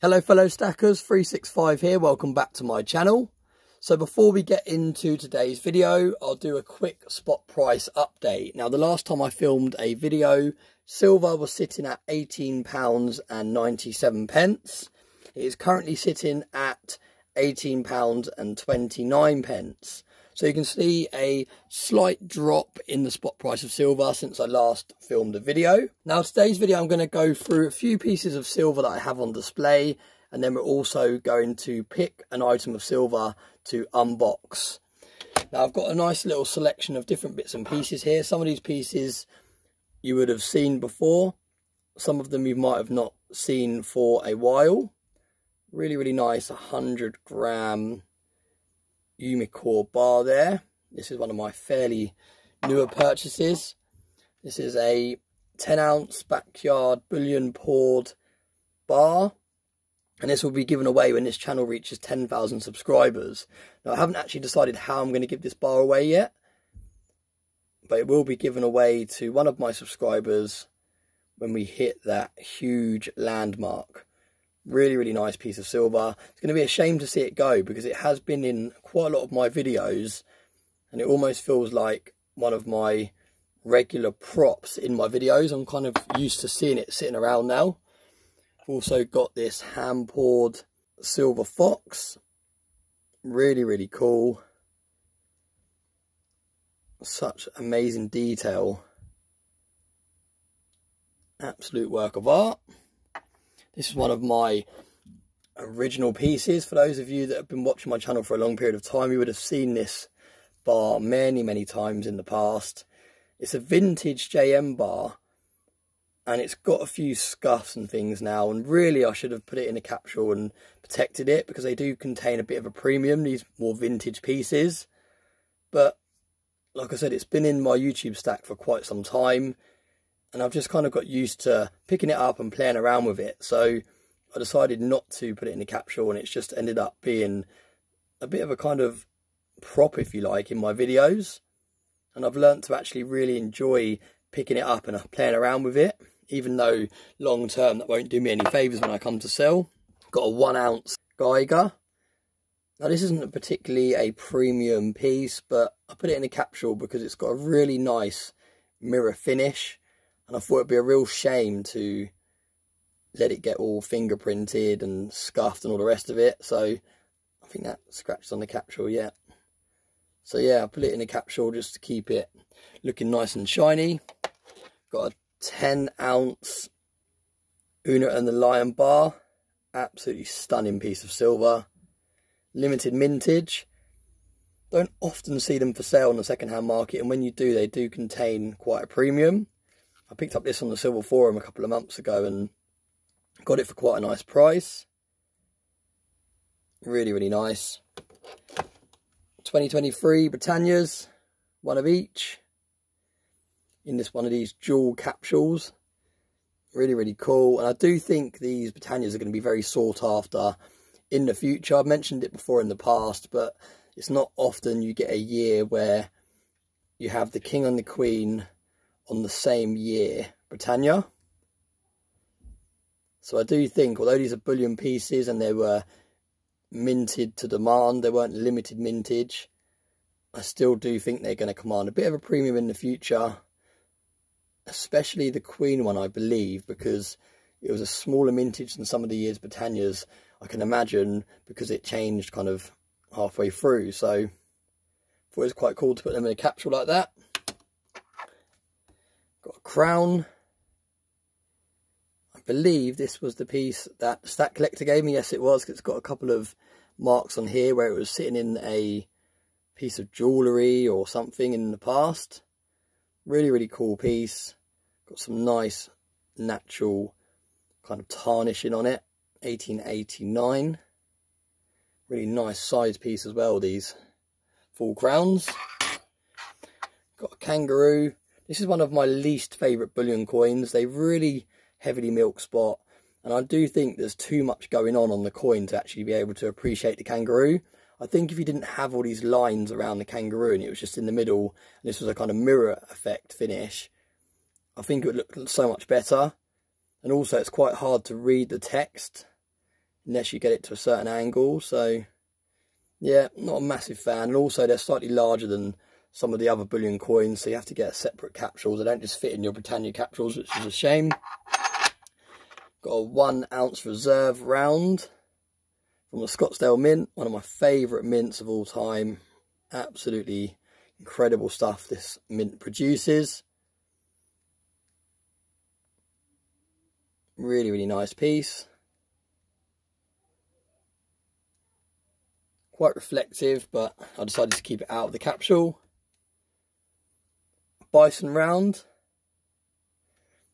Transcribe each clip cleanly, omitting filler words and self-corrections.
Hello fellow stackers, 365 here, welcome back to my channel. So before we get into today's video, I'll do a quick spot price update. Now the last time I filmed a video, silver was sitting at £18.97. It is currently sitting at £18.29. So you can see a slight drop in the spot price of silver since I last filmed a video. Now today's video I'm going to go through a few pieces of silver that I have on display, and then we're also going to pick an item of silver to unbox. Now I've got a nice little selection of different bits and pieces here. Some of these pieces you would have seen before, some of them you might have not seen for a while. Really nice 100 gram Umicore bar there. This is one of my fairly newer purchases. This is a 10-ounce backyard bullion poured bar, and this will be given away when this channel reaches 10,000 subscribers. Now I haven't actually decided how I'm going to give this bar away yet, but it will be given away to one of my subscribers when we hit that huge landmark. Really nice piece of silver. It's going to be a shame to see it go because it has been in quite a lot of my videos, and it almost feels like one of my regular props in my videos. I'm kind of used to seeing it sitting around now. I've also got this hand poured silver fox. Really cool. Such amazing detail. Absolute work of art. This is one of my original pieces. For those of you that have been watching my channel for a long period of time, you would have seen this bar many times in the past. It's a vintage JM bar, and it's got a few scuffs and things now, and really I should have put it in a capsule and protected it because they do contain a bit of a premium, these more vintage pieces. But like I said, it's been in my YouTube stack for quite some time, and I've just kind of got used to picking it up and playing around with it. So I decided not to put it in a capsule, and it's just ended up being a bit of a kind of prop, if you like, in my videos. And I've learned to actually really enjoy picking it up and playing around with it, even though long term that won't do me any favours when I come to sell. Got a 1 ounce Geiger. Now this isn't particularly a premium piece, but I put it in a capsule because it's got a really nice mirror finish. And I thought it'd be a real shame to let it get all fingerprinted and scuffed and all the rest of it. So I think that scratches on the capsule yet. So yeah, I put it in a capsule just to keep it looking nice and shiny. Got a 10 ounce Una and the Lion bar. Absolutely stunning piece of silver. Limited mintage. Don't often see them for sale on the second-hand market, and when you do, they do contain quite a premium. I picked up this on the Silver Forum a couple of months ago and got it for quite a nice price. Really nice. 2023 Britannias, one of each, in this one of these jewel capsules. Really cool. And I do think these Britannias are going to be very sought after in the future. I've mentioned it before in the past, but it's not often you get a year where you have the King and the Queen on the same year Britannia. So I do think, although these are bullion pieces and they were minted to demand, they weren't limited mintage, I still do think they're going to command a bit of a premium in the future, especially the Queen one, I believe, because it was a smaller mintage than some of the year's Britannias, I can imagine, because it changed kind of halfway through. So I thought it was quite cool to put them in a capsule like that. Got a crown. I believe this was the piece that Stack Collector gave me. Yes, it was, 'cause it's got a couple of marks on here where it was sitting in a piece of jewellery or something in the past. Really cool piece. Got some nice natural kind of tarnishing on it. 1889. Really nice size piece as well, these full crowns. Got a kangaroo. This is one of my least favourite bullion coins. They really heavily milk spot, and I do think there's too much going on the coin to actually be able to appreciate the kangaroo. I think if you didn't have all these lines around the kangaroo and it was just in the middle, and this was a kind of mirror effect finish, I think it would look so much better. And also it's quite hard to read the text unless you get it to a certain angle. So yeah, not a massive fan. And also they're slightly larger than some of the other bullion coins, so you have to get separate capsules. They don't just fit in your Britannia capsules, which is a shame. Got a 1 ounce reserve round from the Scottsdale Mint, one of my favourite mints of all time. Absolutely incredible stuff this mint produces. Really, really nice piece. Quite reflective, but I decided to keep it out of the capsule. Bison round.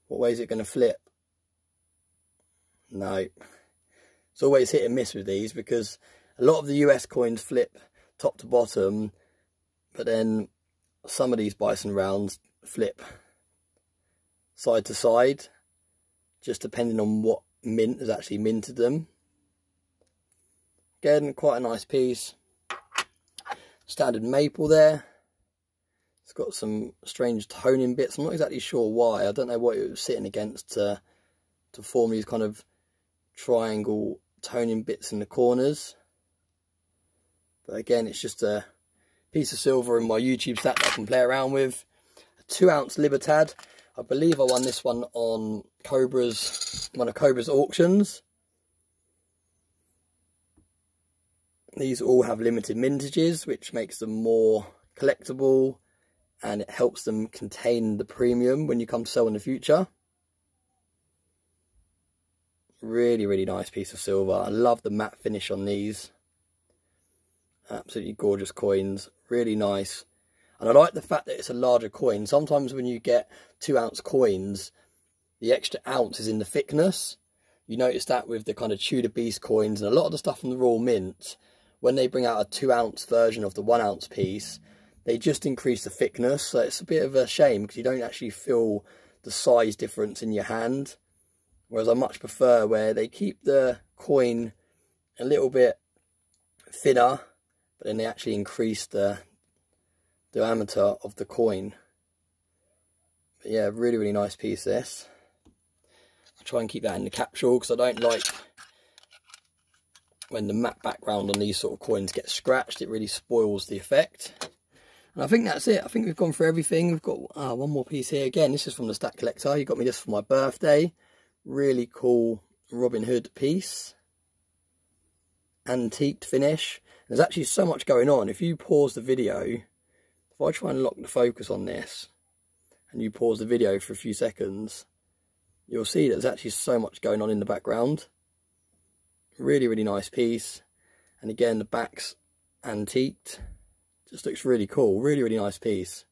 What way is it going to flip? No. It's always hit and miss with these, because a lot of the US coins flip top to bottom, but then some of these bison rounds flip side to side, just depending on what mint has actually minted them. Again, quite a nice piece. Standard maple there. It's got some strange toning bits. I'm not exactly sure why. I don't know what it was sitting against to form these kind of triangle toning bits in the corners. But again, it's just a piece of silver in my YouTube stack that I can play around with. A 2 ounce Libertad. I believe I won this one on one of Cobra's auctions. These all have limited mintages, which makes them more collectible, and it helps them contain the premium when you come to sell in the future. Really, really nice piece of silver. I love the matte finish on these. Absolutely gorgeous coins. Really nice. And I like the fact that it's a larger coin. Sometimes when you get 2 ounce coins, the extra ounce is in the thickness. You notice that with the kind of Tudor Beast coins and a lot of the stuff from the Royal Mint. When they bring out a 2 ounce version of the 1 ounce piece, they just increase the thickness. So it's a bit of a shame, because you don't actually feel the size difference in your hand. Whereas I much prefer where they keep the coin a little bit thinner, but then they actually increase the diameter of the coin. But yeah, really, really nice piece this. I'll try and keep that in the capsule, because I don't like when the matte background on these sort of coins gets scratched. It really spoils the effect. And I think that's it. I think we've gone through everything. We've got one more piece here. Again, this is from the Stack Collector. He got me this for my birthday. Really cool Robin Hood piece. Antiqued finish. There's actually so much going on. If you pause the video, if I try and lock the focus on this, and you pause the video for a few seconds, you'll see there's actually so much going on in the background. Really, really nice piece. And again, the back's antiqued. Just looks really cool. Really, really nice piece.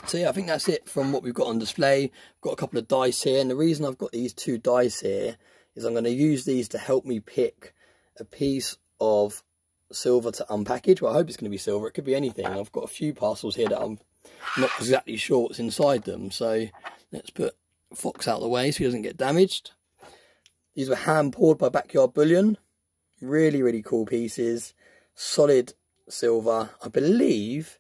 So yeah, I think that's it from what we've got on display. I've got a couple of dice here, and the reason I've got these 2 dice here is I'm going to use these to help me pick a piece of silver to unpackage. Well, I hope it's going to be silver. It could be anything. I've got a few parcels here that I'm not exactly sure what's inside them. So let's put Fox out of the way so he doesn't get damaged. These were hand poured by Backyard Bullion. Really, really cool pieces. Solid silver. I believe,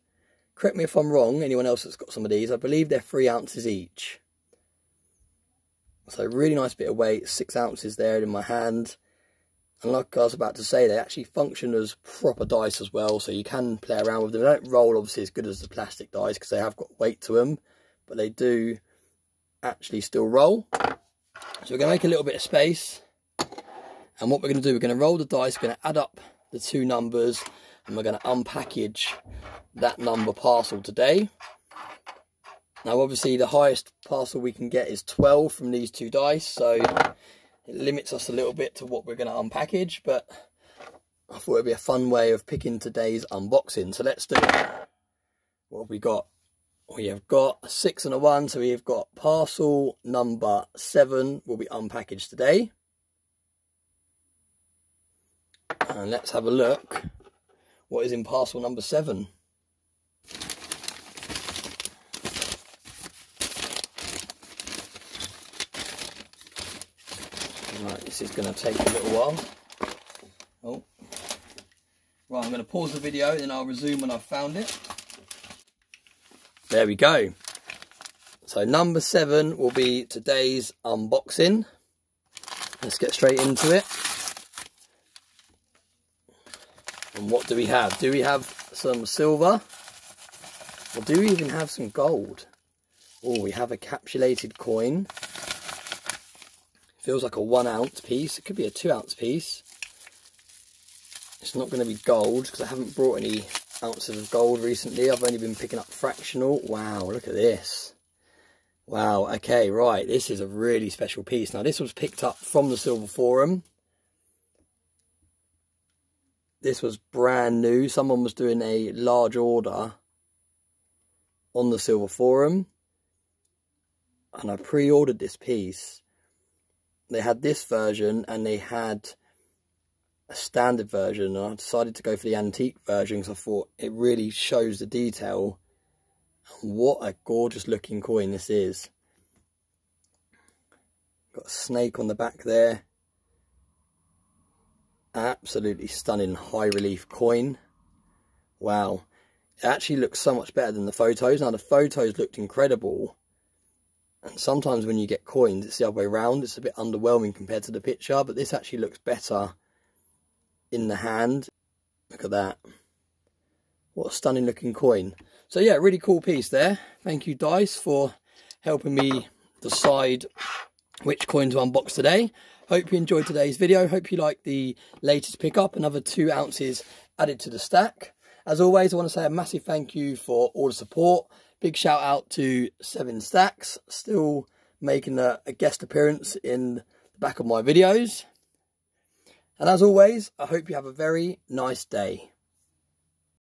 correct me if I'm wrong, anyone else that's got some of these, I believe they're 3 ounces each. So really nice bit of weight, 6 ounces there in my hand. And like I was about to say, they actually function as proper dice as well, so you can play around with them. They don't roll obviously as good as the plastic dice, because they have got weight to them, but they do actually still roll. So we're going to make a little bit of space. And what we're going to do, we're going to roll the dice, we're going to add up the 2 numbers, and we're going to unpackage that number parcel today. Now obviously the highest parcel we can get is 12 from these 2 dice, so it limits us a little bit to what we're going to unpackage, but I thought it'd be a fun way of picking today's unboxing. So let's do it. What have we got? We have got a 6 and a 1, so we've got parcel number 7 will be unpackaged today. And let's have a look what is in parcel number 7. Right, this is going to take a little while. Oh, right, I'm going to pause the video, then I'll resume when I've found it. There we go. So number 7 will be today's unboxing. Let's get straight into it. And what do we have? Do we have some silver? Or do we even have some gold? Oh, we have a capsulated coin. Feels like a 1 ounce piece. It could be a 2 ounce piece. It's not going to be gold because I haven't brought any ounces of gold recently. I've only been picking up fractional. Wow, look at this. Wow, okay, right. This is a really special piece. Now, this was picked up from the Silver Forum. This was brand new. Someone was doing a large order on the Silver Forum. And I pre-ordered this piece. They had this version and they had a standard version, and I decided to go for the antique version because I thought it really shows the detail. What a gorgeous looking coin this is. Got a snake on the back there. Absolutely stunning high relief coin. Wow, it actually looks so much better than the photos. Now the photos looked incredible, and sometimes when you get coins it's the other way around. It's a bit underwhelming compared to the picture, but this actually looks better in the hand. Look at that. What a stunning looking coin. So yeah, really cool piece there. Thank you, Dice, for helping me decide which coin to unbox today. Hope you enjoyed today's video. Hope you liked the latest pickup. Another 2 ounces added to the stack. As always, I want to say a massive thank you for all the support. Big shout out to 7 Stacks, still making a guest appearance in the back of my videos. And as always, I hope you have a very nice day.